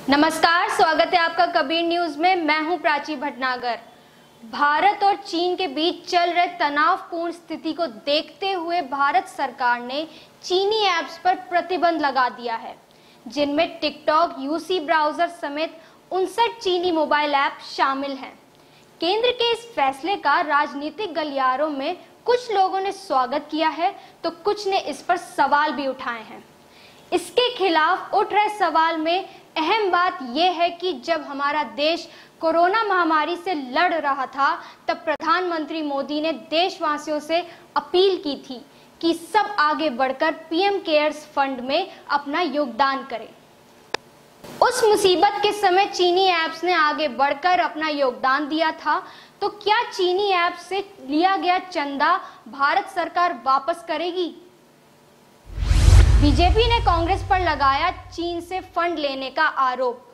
नमस्कार, स्वागत है आपका कबीर न्यूज में। मैं हूं प्राची भटनागर। भारत और चीन के बीच चल रहे तनावपूर्ण स्थिति को देखते हुए भारत सरकार ने चीनी ऐप्स पर प्रतिबंध लगा दिया है, जिनमें टिकटॉक, यूसी ब्राउजर समेत 59 चीनी मोबाइल ऐप शामिल हैं। केंद्र के इस फैसले का राजनीतिक गलियारों में कुछ लोगों ने स्वागत किया है तो कुछ ने इस पर सवाल भी उठाए हैं। इसके खिलाफ उठ रहे सवाल में अहम बात यह है कि जब हमारा देश कोरोना महामारी से लड़ रहा था तब प्रधानमंत्री मोदी ने देशवासियों से अपील की थी कि सब आगे बढ़कर पीएम केयर्स फंड में अपना योगदान करें। उस मुसीबत के समय चीनी ऐप्स ने आगे बढ़कर अपना योगदान दिया था, तो क्या चीनी ऐप्स से लिया गया चंदा भारत सरकार वापस करेगी? बीजेपी ने कांग्रेस पर लगाया चीन से फंड लेने का आरोप।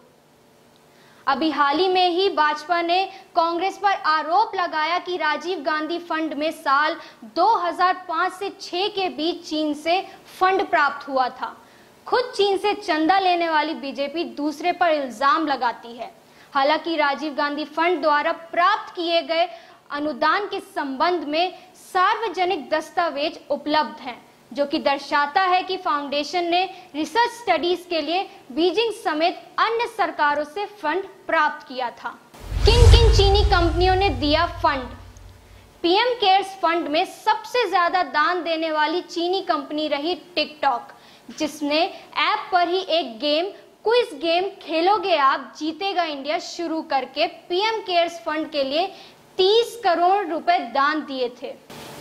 अभी हाल ही में ही भाजपा ने कांग्रेस पर आरोप लगाया कि राजीव गांधी फंड में साल 2005 से 6 के बीच चीन से फंड प्राप्त हुआ था। खुद चीन से चंदा लेने वाली बीजेपी दूसरे पर इल्जाम लगाती है। हालांकि राजीव गांधी फंड द्वारा प्राप्त किए गए अनुदान के संबंध में सार्वजनिक दस्तावेज उपलब्ध हैं, जो कि दर्शाता है कि फाउंडेशन ने रिसर्च स्टडीज के लिए बीजिंग समेत अन्य सरकारों से फंड प्राप्त किया था। किन किन चीनी कंपनियों ने दिया फंड? पीएम केयर्स फंड में सबसे ज्यादा दान देने वाली चीनी कंपनी रही टिकटॉक, जिसने ऐप पर ही एक गेम, क्विज गेम खेलोगे आप जीतेगा इंडिया शुरू करके पीएम केयर्स फंड के लिए 30 करोड़ रुपए दान दिए थे।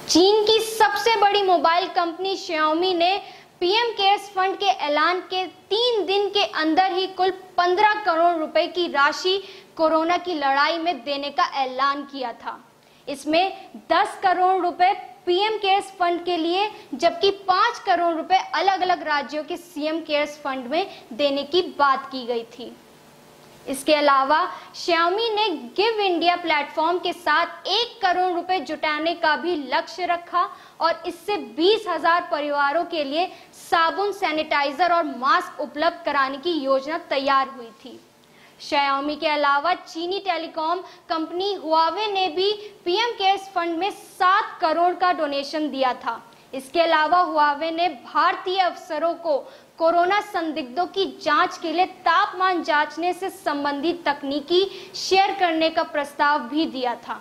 चीन की सबसे बड़ी मोबाइल कंपनी Xiaomi ने पीएम केयर्स फंड के ऐलान के 3 दिन के अंदर ही कुल 15 करोड़ रुपए की राशि कोरोना की लड़ाई में देने का ऐलान किया था। इसमें 10 करोड़ रुपए पीएम केयर्स फंड के लिए, जबकि 5 करोड़ रुपए अलग अलग राज्यों के सीएम केयर्स फंड में देने की बात की गई थी। इसके अलावा Xiaomi ने गिव इंडिया प्लेटफॉर्म के साथ 1 करोड़ रुपए जुटाने का भी लक्ष्य रखा और इससे 20,000 परिवारों के लिए साबुन, सैनिटाइजर और मास्क उपलब्ध कराने की योजना तैयार हुई थी। Xiaomi के अलावा चीनी टेलीकॉम कंपनी Huawei ने भी पीएम केयर्स फंड में 7 करोड़ का डोनेशन दिया था। इसके अलावा Huawei ने भारतीय अफसरों को कोरोना संदिग्धों की जांच के लिए तापमान जांचने से संबंधित तकनीकी शेयर करने का प्रस्ताव भी दिया था।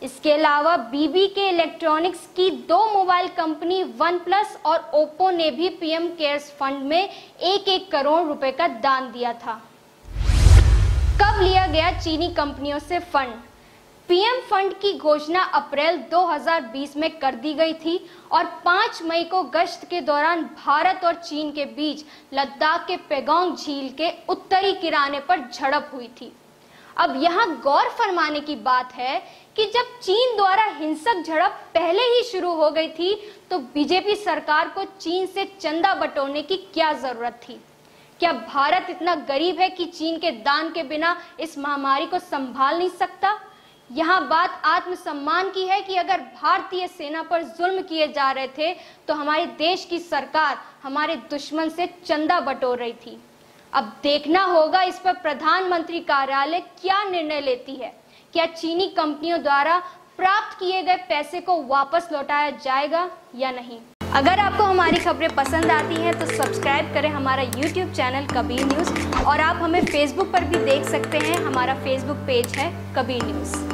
इसके अलावा BBK इलेक्ट्रॉनिक्स की 2 मोबाइल कंपनी OnePlus और Oppo ने भी पीएम केयर्स फंड में 1-1 करोड़ रुपए का दान दिया था। कब लिया गया चीनी कंपनियों से फंड? पीएम फंड की घोषणा अप्रैल 2020 में कर दी गई थी और 5 मई को गश्त के दौरान भारत और चीन के बीच लद्दाख के पेगोंग झील के उत्तरी किनारे पर झड़प हुई थी। अब यहाँ गौर फरमाने की बात है कि जब चीन द्वारा हिंसक झड़प पहले ही शुरू हो गई थी तो बीजेपी सरकार को चीन से चंदा बटोरने की क्या जरूरत थी? क्या भारत इतना गरीब है कि चीन के दान के बिना इस महामारी को संभाल नहीं सकता? यहाँ बात आत्मसम्मान की है कि अगर भारतीय सेना पर जुल्म किए जा रहे थे तो हमारे देश की सरकार हमारे दुश्मन से चंदा बटोर रही थी। अब देखना होगा इस पर प्रधानमंत्री कार्यालय क्या निर्णय लेती है। क्या चीनी कंपनियों द्वारा प्राप्त किए गए पैसे को वापस लौटाया जाएगा या नहीं? अगर आपको हमारी खबरें पसंद आती हैं तो सब्सक्राइब करें हमारा YouTube चैनल कबीर न्यूज़, और आप हमें Facebook पर भी देख सकते हैं। हमारा Facebook पेज है कबीर न्यूज़।